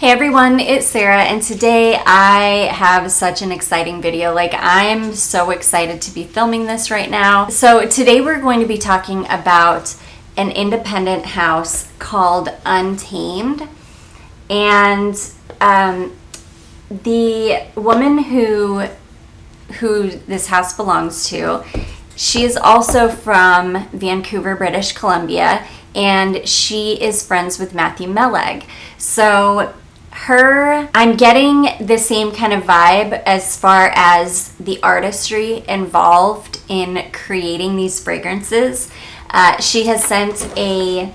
Hey everyone, it's Sarah, and today I have such an exciting video. I'm so excited to be filming this right now. So today we're going to be talking about an independent house called Untamed. And the woman who this house belongs to, she is also from Vancouver, British Columbia, and she is friends with Matthew Meleg. So I'm getting the same kind of vibe as far as the artistry involved in creating these fragrances. She has sent a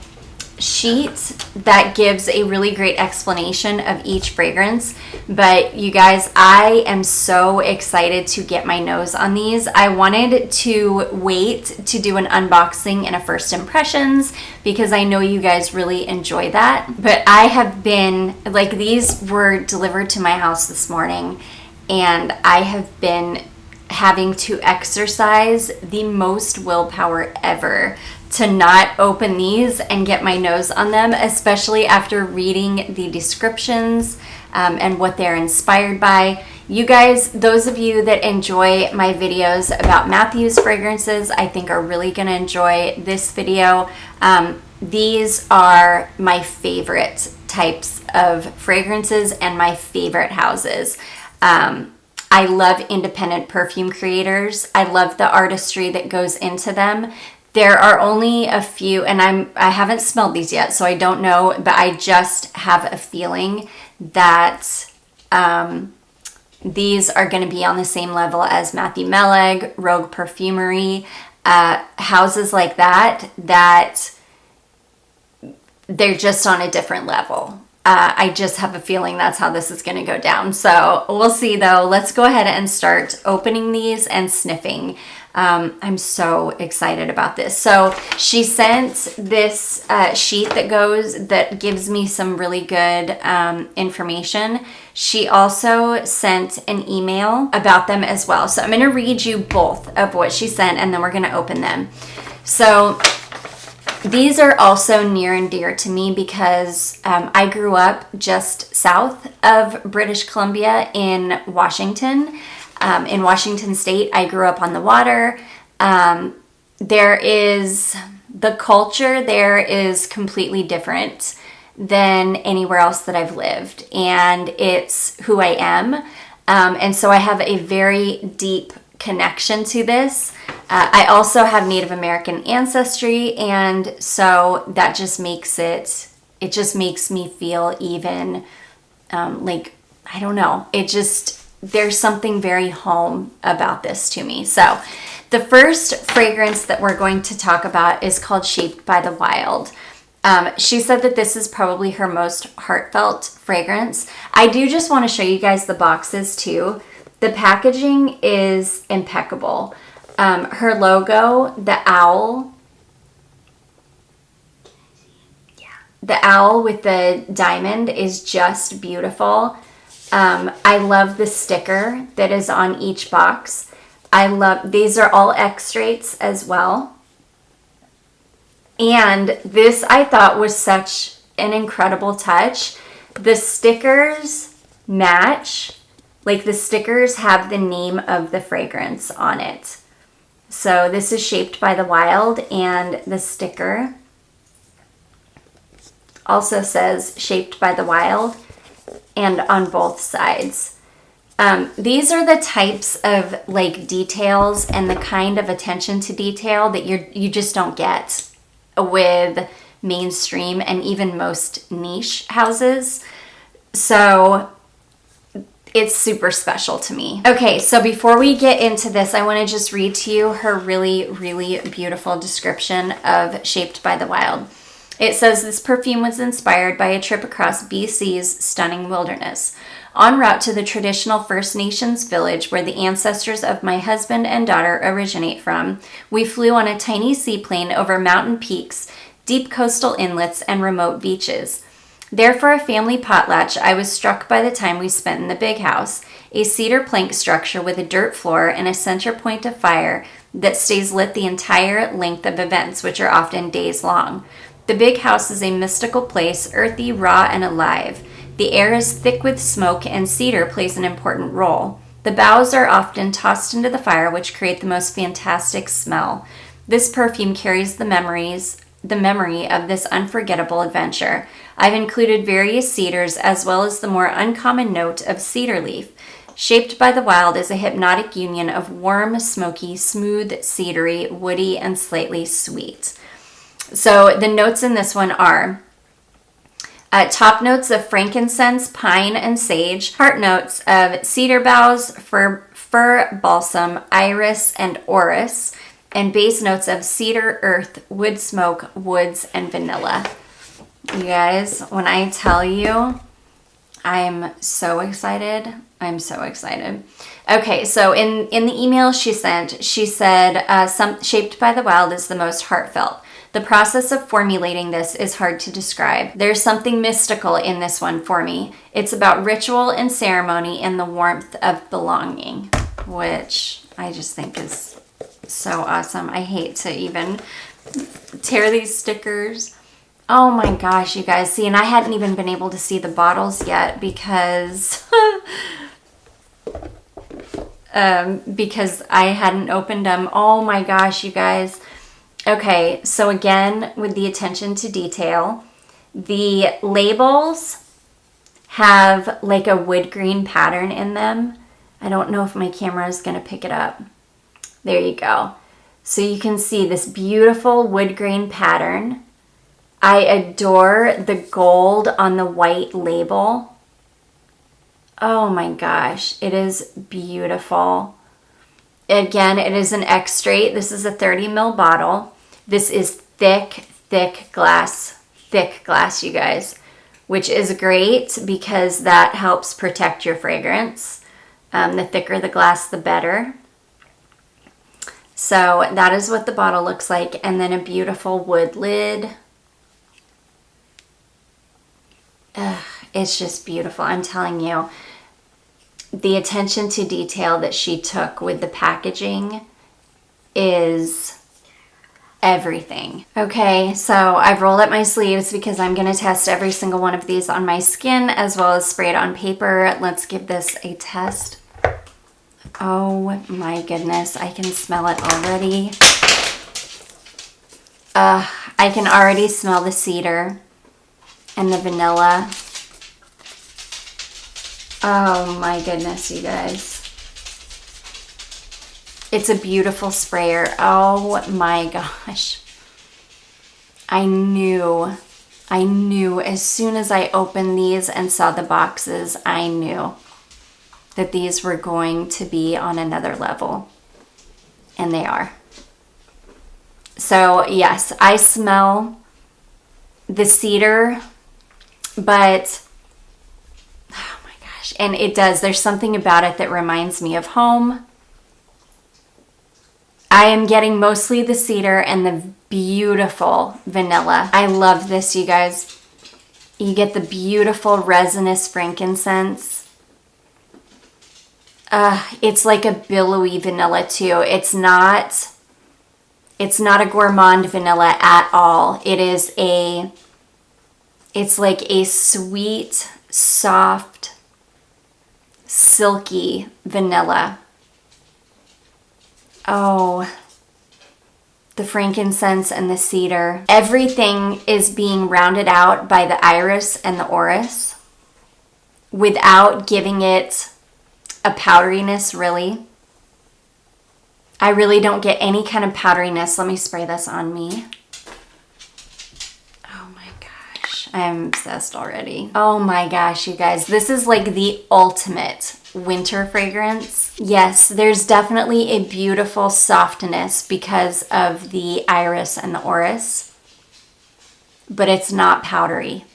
sheet that gives a really great explanation of each fragrance, but you guys, I am so excited to get my nose on these. I wanted to wait to do an unboxing and a first impressions because I know you guys really enjoy that, but I have been these were delivered to my house this morning, and I have been having to exercise the most willpower ever to not open these and get my nose on them, especially after reading the descriptions and what they're inspired by. You guys, those of you that enjoy my videos about Matthew's fragrances, I think are really going to enjoy this video. These are my favorite types of fragrances and my favorite houses. I love independent perfume creators. I love the artistry that goes into them. There are only a few, and I haven't smelled these yet, so I don't know, but I just have a feeling that these are going to be on the same level as Matthew Meleg, Rogue Perfumery, houses like that they're just on a different level. I just have a feeling that's how this is going to go down. So we'll see though. Let's go ahead and start opening these and sniffing. I'm so excited about this. So she sent this sheet that gives me some really good information. She also sent an email about them as well. So I'm going to read you both of what she sent, and then we're going to open them. So these are also near and dear to me because I grew up just south of British Columbia in Washington. In Washington State, I grew up on the water. The culture there is completely different than anywhere else that I've lived, and it's who I am. And so I have a very deep connection to this. I also have Native American ancestry, and so that just makes it just makes me feel even I don't know. There's something very home about this to me. So the first fragrance that we're going to talk about is called Shaped by the Wild. She said that this is probably her most heartfelt fragrance. I do just want to show you guys the boxes too. The packaging is impeccable. Her logo, the owl with the diamond is just beautiful. I love the sticker that is on each box. These are all extracts as well. And this I thought was such an incredible touch. The stickers match. The stickers have the name of the fragrance on it. So this is Shaped by the Wild, and the sticker also says Shaped by the Wild, and on both sides. These are the types of details and the kind of attention to detail that you just don't get with mainstream and even most niche houses. So it's super special to me. Okay, so before we get into this, I want to just read to you her really, really beautiful description of Shaped by the Wild. It says, this perfume was inspired by a trip across BC's stunning wilderness. En route to the traditional First Nations village where the ancestors of my husband and daughter originate from, we flew on a tiny seaplane over mountain peaks, deep coastal inlets, and remote beaches. There for a family potlatch, I was struck by the time we spent in the big house, a cedar plank structure with a dirt floor and a center point of fire that stays lit the entire length of events, which are often days long. The big house is a mystical place, earthy, raw, and alive. The air is thick with smoke and cedar plays an important role. The boughs are often tossed into the fire, which create the most fantastic smell. This perfume carries the memory of this unforgettable adventure. I've included various cedars as well as the more uncommon note of cedar leaf. Shaped by the Wild is a hypnotic union of warm, smoky, smooth, cedary, woody, and slightly sweet. So the notes in this one are top notes of frankincense, pine, and sage. Heart notes of cedar boughs, fir balsam, iris, and orris. And base notes of cedar, earth, wood smoke, woods, and vanilla. You guys, when I tell you, I'm so excited. I'm so excited. Okay, so in the email she said, Shaped by the Wild is the most heartfelt. The process of formulating this is hard to describe. There's something mystical in this one for me. It's about ritual and ceremony and the warmth of belonging, which I just think is so awesome. I hate to even tear these stickers. Oh my gosh, you guys. See, and I hadn't even been able to see the bottles yet because because I hadn't opened them. Oh my gosh, you guys. Okay, so again, with the attention to detail, the labels have like a wood green pattern in them. I don't know if my camera is going to pick it up. There you go. So you can see this beautiful wood grain pattern. I adore the gold on the white label. Oh my gosh, it is beautiful. Again, it is an X-straight. This is a 30 ml bottle. This is thick glass, you guys, which is great because that helps protect your fragrance. The thicker the glass, the better. So that is what the bottle looks like. And then a beautiful wood lid. It's just beautiful. I'm telling you, the attention to detail that she took with the packaging is everything. Okay, so I've rolled up my sleeves because I'm going to test every single one of these on my skin as well as spray it on paper. Let's give this a test. Oh my goodness, I can smell it already. I can already smell the cedar and the vanilla. Oh my goodness, you guys. It's a beautiful sprayer. Oh my gosh. I knew as soon as I opened these and saw the boxes, I knew that these were going to be on another level. And they are. So yes, I smell the cedar, but oh my gosh. And it does, there's something about it that reminds me of home. I am getting mostly the cedar and the beautiful vanilla. I love this, you guys. You get the beautiful resinous frankincense. It's like a billowy vanilla too. It's not a gourmand vanilla at all. It's like a sweet, soft, silky vanilla. Oh, the frankincense and the cedar. Everything is being rounded out by the iris and the orris without giving it a powderiness, really. I really don't get any kind of powderiness. Let me spray this on me. Oh my gosh, I'm obsessed already. Oh my gosh, you guys, this is like the ultimate winter fragrance. Yes, there's definitely a beautiful softness because of the iris and the orris, but it's not powdery.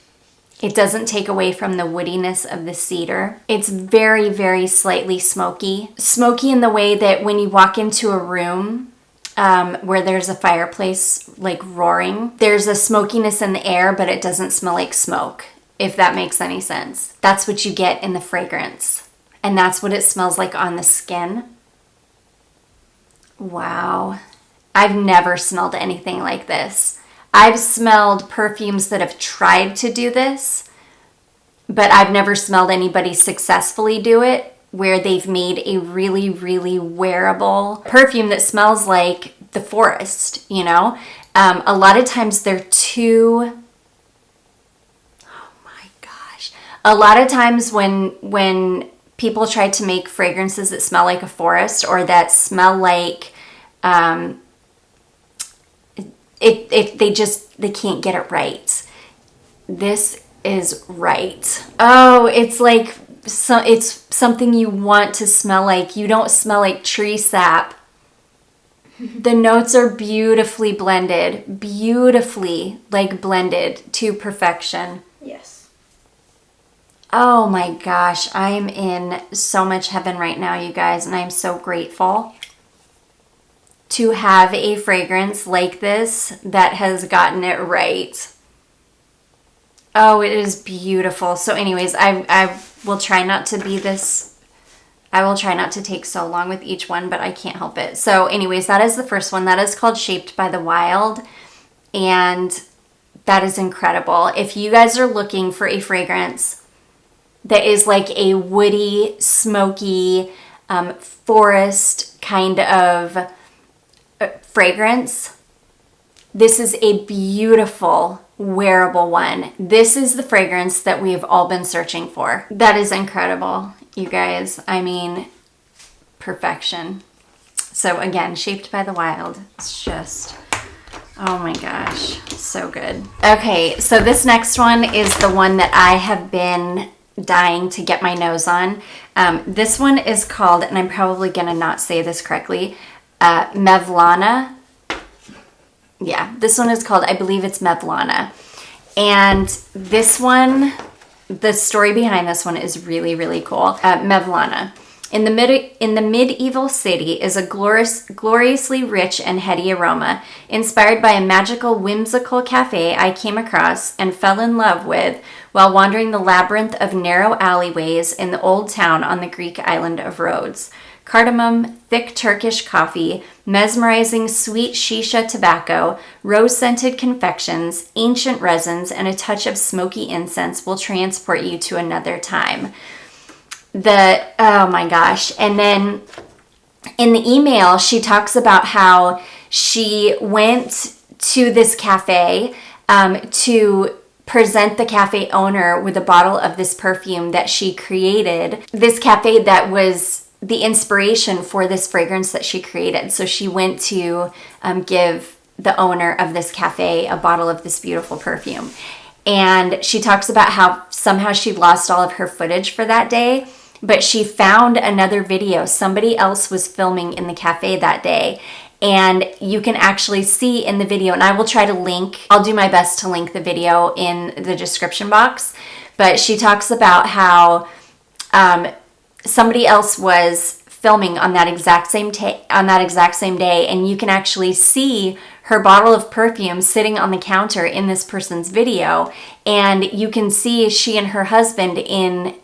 It doesn't take away from the woodiness of the cedar. It's very, very slightly smoky. Smoky in the way that when you walk into a room where there's a fireplace like roaring, there's a smokiness in the air, but it doesn't smell like smoke, if that makes any sense. That's what you get in the fragrance. And that's what it smells like on the skin. Wow. I've never smelled anything like this. I've smelled perfumes that have tried to do this, but I've never smelled anybody successfully do it where they've made a really, really wearable perfume that smells like the forest, you know? A lot of times they're too, oh my gosh. A lot of times when people try to make fragrances that smell like a forest or that smell like, they can't get it right. This is right. Oh, it's like, it's something you want to smell like. You don't smell like tree sap. The notes are beautifully blended, blended to perfection. Yes. Oh my gosh, I'm in so much heaven right now, you guys, and I'm so grateful to have a fragrance like this that has gotten it right. Oh, it is beautiful. So anyways, I will try not to be this, I will try not to take so long with each one, but I can't help it. So anyways, that is the first one. That is called Shaped by the Wild, and that is incredible. If you guys are looking for a fragrance that is like a woody, smoky, forest kind of fragrance, this is a beautiful wearable one. This is the fragrance that we've all been searching for. That is incredible, you guys. I mean, perfection. So again, Shaped by the Wild. It's just, oh my gosh, so good. Okay, so this next one is the one that I have been dying to get my nose on. This one is called, and I'm probably gonna not say this correctly, Mevlana. Yeah, this one is called, I believe it's Mevlana. And this one, the story behind this one is really, really cool. Mevlana. In the medieval city is a gloriously rich and heady aroma, inspired by a magical, whimsical cafe I came across and fell in love with while wandering the labyrinth of narrow alleyways in the old town on the Greek island of Rhodes. Cardamom, thick Turkish coffee, mesmerizing sweet shisha tobacco, rose-scented confections, ancient resins, and a touch of smoky incense will transport you to another time. Oh my gosh. And then in the email, she talks about how she went to this cafe to present the cafe owner with a bottle of this perfume that she created. This cafe that was the inspiration for this fragrance that she created. So she went to give the owner of this cafe a bottle of this beautiful perfume. And she talks about how somehow she lost all of her footage for that day, but she found another video. Somebody else was filming in the cafe that day. And you can actually see in the video, and I will try to link, I'll do my best to link the video in the description box. But she talks about how somebody else was filming on that exact same day, and you can actually see her bottle of perfume sitting on the counter in this person's video, and you can see she and her husband in,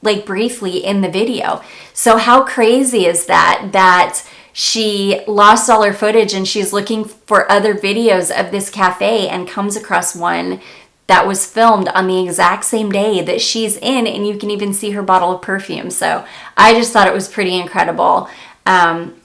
like, briefly in the video. So how crazy is that she lost all her footage and she's looking for other videos of this cafe and comes across one that was filmed on the exact same day that she's in, and you can even see her bottle of perfume. So I just thought it was pretty incredible.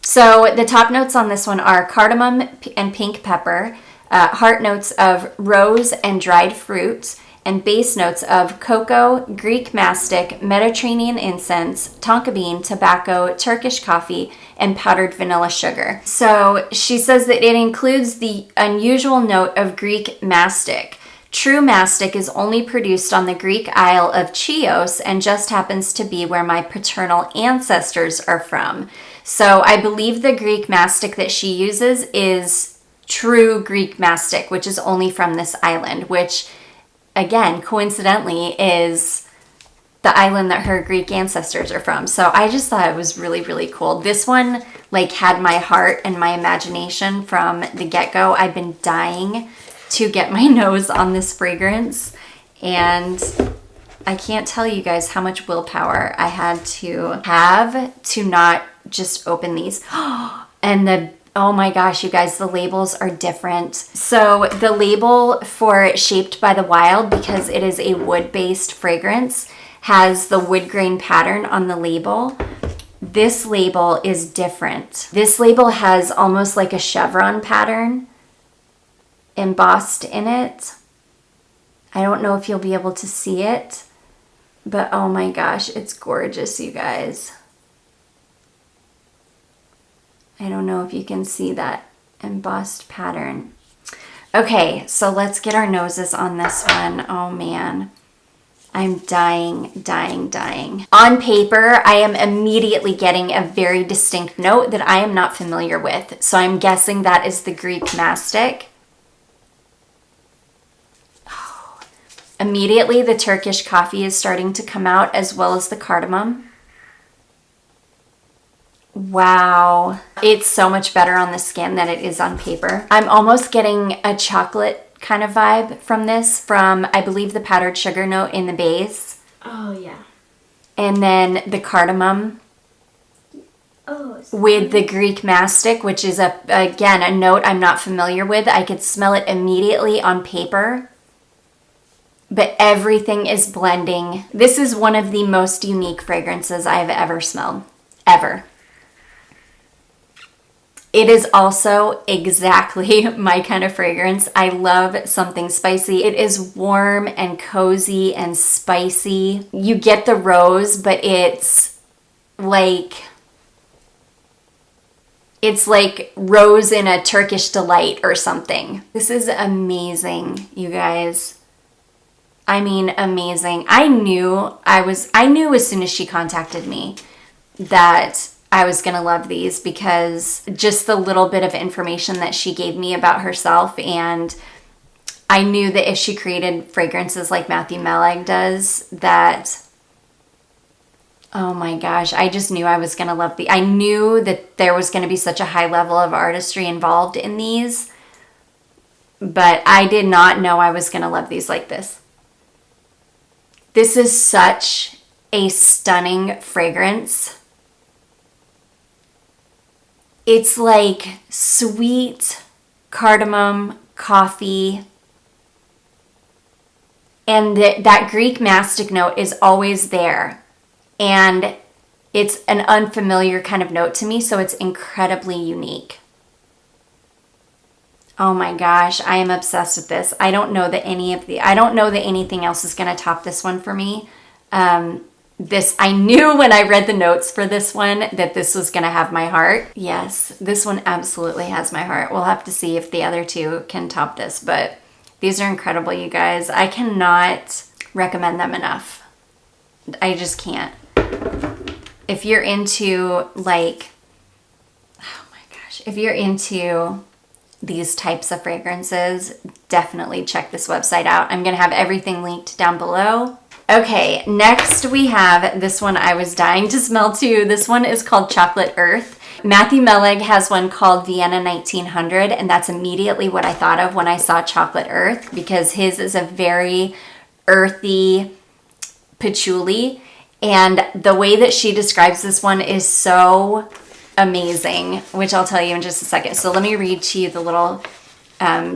So the top notes on this one are cardamom and pink pepper, heart notes of rose and dried fruit, and base notes of cocoa, Greek mastic, Mediterranean incense, tonka bean, tobacco, Turkish coffee, and powdered vanilla sugar. So she says that it includes the unusual note of Greek mastic. True mastic is only produced on the Greek Isle of Chios and just happens to be where my paternal ancestors are from. So I believe the Greek mastic that she uses is true Greek mastic, which is only from this island, which again, coincidentally, is the island that her Greek ancestors are from. So I just thought it was really, really cool. This one like had my heart and my imagination from the get-go. I've been dying to get my nose on this fragrance, and I can't tell you guys how much willpower I had to have to not just open these. And Oh my gosh, you guys, the labels are different. So the label for Shaped by the Wild, because it is a wood-based fragrance, has the wood grain pattern on the label. This label is different. This label has almost like a chevron pattern embossed in it. I don't know if you'll be able to see it, but oh my gosh, it's gorgeous, you guys. I don't know if you can see that embossed pattern. Okay, so let's get our noses on this one. Oh man, I'm dying, dying, dying. On paper, I am immediately getting a very distinct note that I am not familiar with. So I'm guessing that is the Greek mastic. Oh. Immediately, the Turkish coffee is starting to come out, as well as the cardamom. Wow, it's so much better on the skin than it is on paper. I'm almost getting a chocolate kind of vibe from this, from I believe the powdered sugar note in the base. Oh yeah. And then the cardamom with the Greek mastic, which is again a note I'm not familiar with. I could smell it immediately on paper, but everything is blending. This is one of the most unique fragrances I've ever smelled, ever. It is also exactly my kind of fragrance. I love something spicy. It is warm and cozy and spicy. You get the rose, but it's like rose in a Turkish delight or something. This is amazing, you guys. I mean, amazing. I knew as soon as she contacted me that I was going to love these, because just the little bit of information that she gave me about herself, and I knew that if she created fragrances like Matthew Melag does, that, oh my gosh, I just knew I was going to love these. I knew that there was going to be such a high level of artistry involved in these, but I did not know I was going to love these like this. This is such a stunning fragrance. It's like sweet cardamom, coffee, and that Greek mastic note is always there. And it's an unfamiliar kind of note to me, so it's incredibly unique. Oh my gosh, I am obsessed with this. I don't know that anything else is going to top this one for me. I knew when I read the notes for this one that this was going to have my heart. Yes, this one absolutely has my heart. We'll have to see if the other two can top this, but these are incredible, you guys. I cannot recommend them enough. I just can't. If you're into if you're into these types of fragrances, definitely check this website out. I'm going to have everything linked down below. Okay, next we have this one I was dying to smell too. This one is called Chocolate Earth. Matthew Melag has one called Vienna 1900, and that's immediately what I thought of when I saw Chocolate Earth, because his is a very earthy patchouli, and the way that she describes this one is so amazing, which I'll tell you in just a second. So let me read to you the little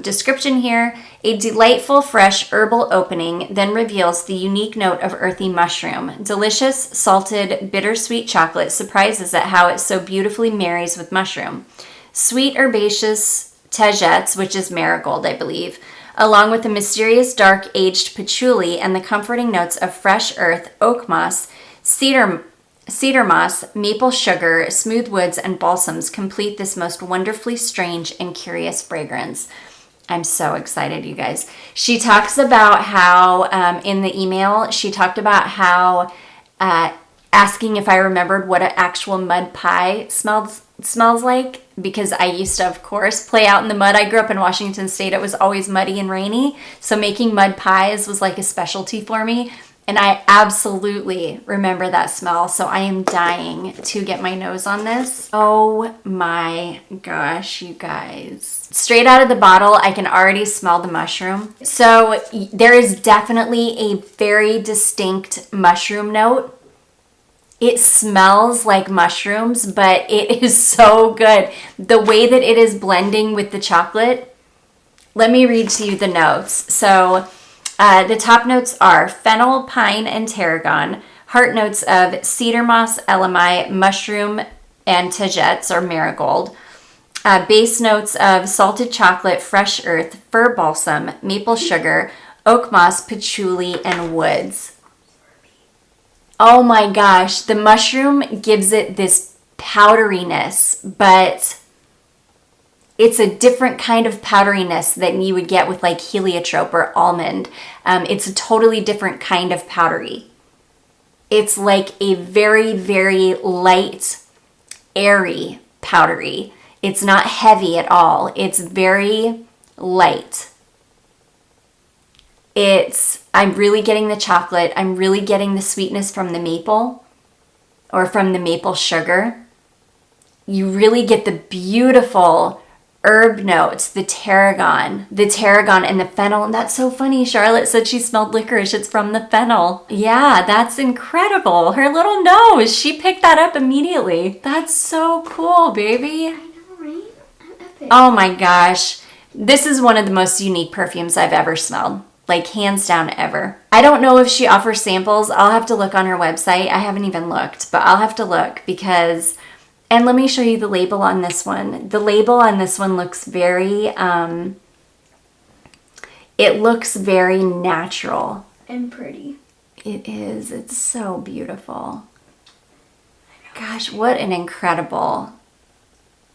description here. A delightful, fresh herbal opening then reveals the unique note of earthy mushroom. Delicious, salted, bittersweet chocolate surprises at how it so beautifully marries with mushroom. Sweet, herbaceous tegettes, which is marigold, I believe, along with the mysterious, dark, aged patchouli and the comforting notes of fresh earth, oak moss, cedar moss, maple sugar, smooth woods, and balsams complete this most wonderfully strange and curious fragrance. I'm so excited, you guys. She talks about how, in the email, she talked about how asking if I remembered what an actual mud pie smells like, because I used to, of course, play out in the mud. I grew up in Washington State. It was always muddy and rainy, so making mud pies was like a specialty for me. And I absolutely remember that smell, so I am dying to get my nose on this. Oh my gosh, you guys. Straight out of the bottle, I can already smell the mushroom. So there is definitely a very distinct mushroom note, It smells like mushrooms, but it is so good. The way that it is blending with the chocolate, let me read to you the notes. So the top notes are fennel, pine, and tarragon. Heart notes of cedar moss, elemi, mushroom, and tagetes or marigold. Base notes of salted chocolate, fresh earth, fir balsam, maple sugar, oak moss, patchouli, and woods. Oh my gosh, the mushroom gives it this powderiness, but it's a different kind of powderiness than you would get with like heliotrope or almond. It's a totally different kind of powdery. It's like a very, very light, airy powdery. It's not heavy at all. It's very light. I'm really getting the chocolate. I'm really getting the sweetness from the maple or from the maple sugar. You really get the beautiful herb notes, the tarragon and the fennel. And that's so funny. Charlotte said she smelled licorice. It's from the fennel. Yeah, that's incredible. Her little nose, she picked that up immediately. That's so cool, baby. I know, right? I'm epic. Oh my gosh. This is one of the most unique perfumes I've ever smelled. Like hands down ever. I don't know if she offers samples. I'll have to look on her website. I haven't even looked, but I'll have to look because, and let me show you the label on this one. The label on this one looks very, it looks very natural. And pretty. It is. It's so beautiful. Gosh, what an incredible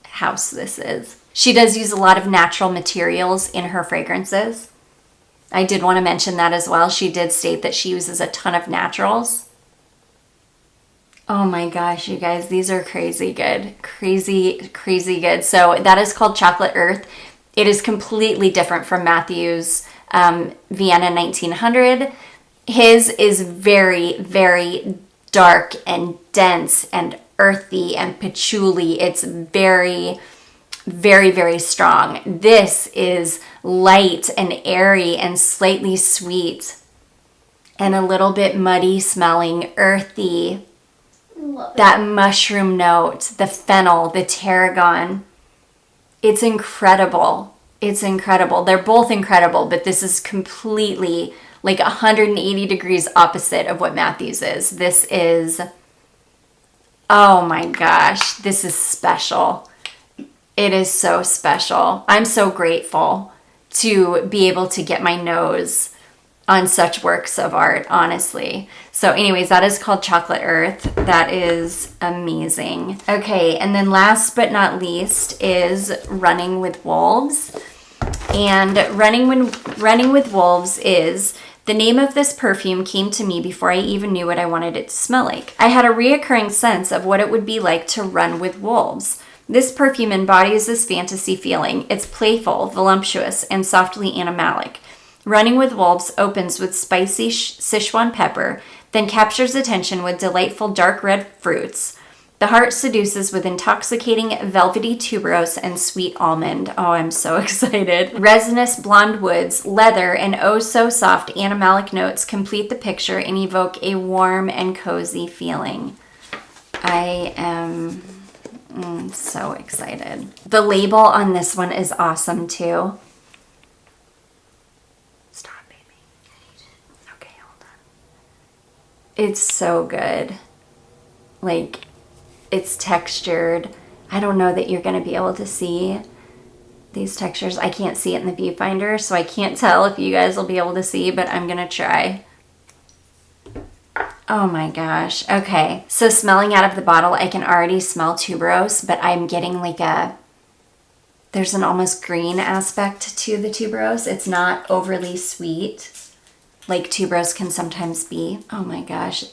house this is. She does use a lot of natural materials in her fragrances. I did want to mention that as well. She did state that she uses a ton of naturals. Oh my gosh, you guys, these are crazy good. Crazy, crazy good. So that is called Chocolate Earth. It is completely different from Matthew's Vienna 1900. His is very, very dark and dense and earthy and patchouli. It's very, very, very strong. This is light and airy and slightly sweet and a little bit muddy smelling, earthy. Love it. That mushroom note, the fennel, the tarragon. It's incredible. It's incredible. They're both incredible, but this is completely like 180 degrees opposite of what Matthew's is. This is, oh my gosh, this is special. It is so special. I'm so grateful to be able to get my nose on such works of art, honestly. So anyways, that is called Chocolate Earth. That is amazing. Okay, and then last but not least is Running with Wolves. And Running with Wolves is, the name of this perfume came to me before I even knew what I wanted it to smell like. I had a reoccurring sense of what it would be like to run with wolves. This perfume embodies this fantasy feeling. It's playful, voluptuous, and softly animalic. Running with Wolves opens with spicy Sichuan pepper, then captures attention with delightful dark red fruits. The heart seduces with intoxicating velvety tuberose and sweet almond. Oh, I'm so excited. Resinous blonde woods, leather, and oh so soft animalic notes complete the picture and evoke a warm and cozy feeling. I am so excited. The label on this one is awesome too. Stop, baby. Okay, hold on. It's so good. Like, it's textured. I don't know that you're going to be able to see these textures. I can't see it in the viewfinder, so I can't tell if you guys will be able to see, but I'm going to try. Oh my gosh. Okay. So smelling out of the bottle, I can already smell tuberose, but I'm getting like there's an almost green aspect to the tuberose. It's not overly sweet like tuberose can sometimes be. Oh my gosh.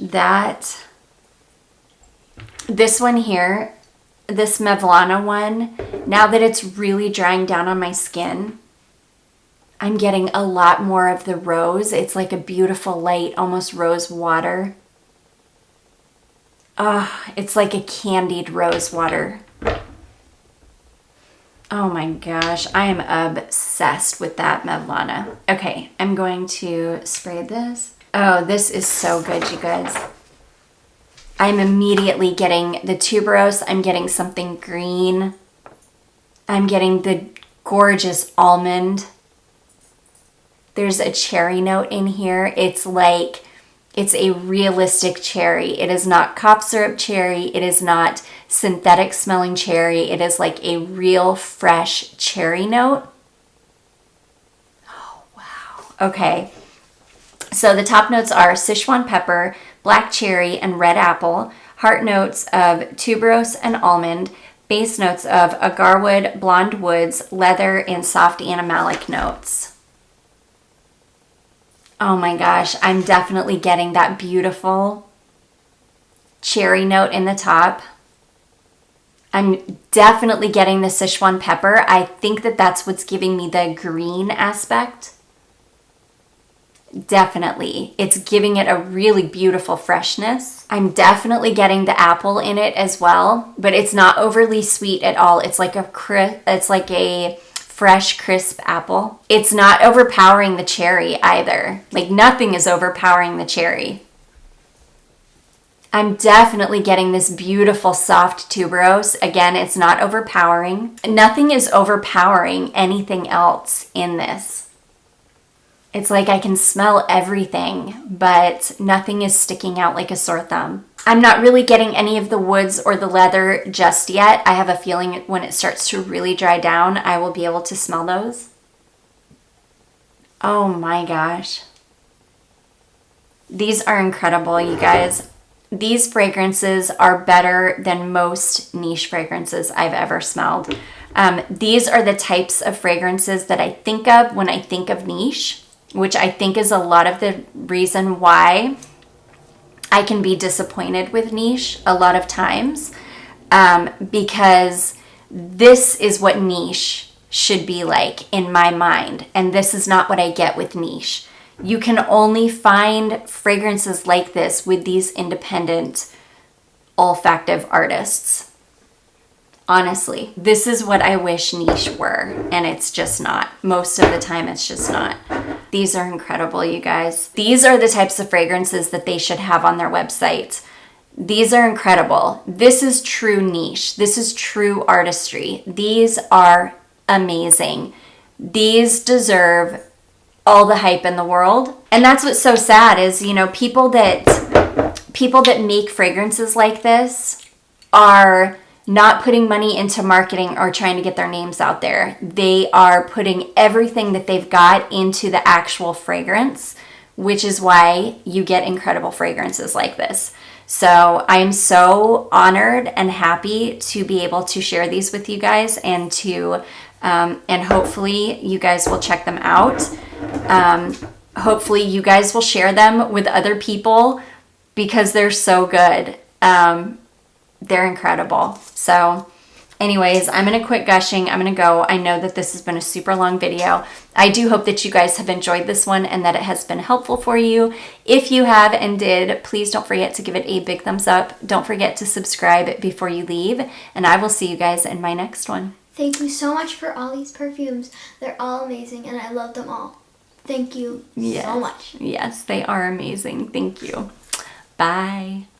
This one here, this Mevlana one, now that it's really drying down on my skin, I'm getting a lot more of the rose. It's like a beautiful light, almost rose water. It's like a candied rose water. Oh my gosh, I am obsessed with that Mevlana. Okay, I'm going to spray this. Oh, this is so good, you guys. I'm immediately getting the tuberose. I'm getting something green. I'm getting the gorgeous almond. There's a cherry note in here. It's a realistic cherry. It is not cough syrup cherry. It is not synthetic smelling cherry. It is like a real fresh cherry note. Oh, wow. Okay. So the top notes are Sichuan pepper, black cherry, and red apple. Heart notes of tuberose and almond. Base notes of agarwood, blonde woods, leather, and soft animalic notes. Oh my gosh, I'm definitely getting that beautiful cherry note in the top. I'm definitely getting the Sichuan pepper. I think that that's what's giving me the green aspect. Definitely. It's giving it a really beautiful freshness. I'm definitely getting the apple in it as well, but it's not overly sweet at all. It's like a fresh, crisp apple. It's not overpowering the cherry either. Like nothing is overpowering the cherry. I'm definitely getting this beautiful soft tuberose. Again, it's not overpowering. Nothing is overpowering anything else in this. It's like I can smell everything, but nothing is sticking out like a sore thumb. I'm not really getting any of the woods or the leather just yet. I have a feeling when it starts to really dry down, I will be able to smell those. Oh my gosh. These are incredible, you guys. These fragrances are better than most niche fragrances I've ever smelled. These are the types of fragrances that I think of when I think of niche, which I think is a lot of the reason why I can be disappointed with niche a lot of times, because this is what niche should be like in my mind, and this is not what I get with niche. You can only find fragrances like this with these independent olfactive artists. Honestly, this is what I wish niche were, and it's just not. Most of the time, it's just not. These are incredible, you guys. These are the types of fragrances that they should have on their website. These are incredible. This is true niche. This is true artistry. These are amazing. These deserve all the hype in the world. And that's what's so sad is, you know, people that make fragrances like this are not putting money into marketing or trying to get their names out there. They are putting everything that they've got into the actual fragrance, which is why you get incredible fragrances like this. So I am so honored and happy to be able to share these with you guys, and hopefully you guys will check them out. Hopefully you guys will share them with other people because they're so good. They're incredible. So anyways, I'm going to quit gushing. I'm going to go. I know that this has been a super long video. I do hope that you guys have enjoyed this one and that it has been helpful for you. If you have and did, please don't forget to give it a big thumbs up. Don't forget to subscribe before you leave, and I will see you guys in my next one. Thank you so much for all these perfumes. They're all amazing, and I love them all. Thank you so much. Yes, they are amazing. Thank you. Bye.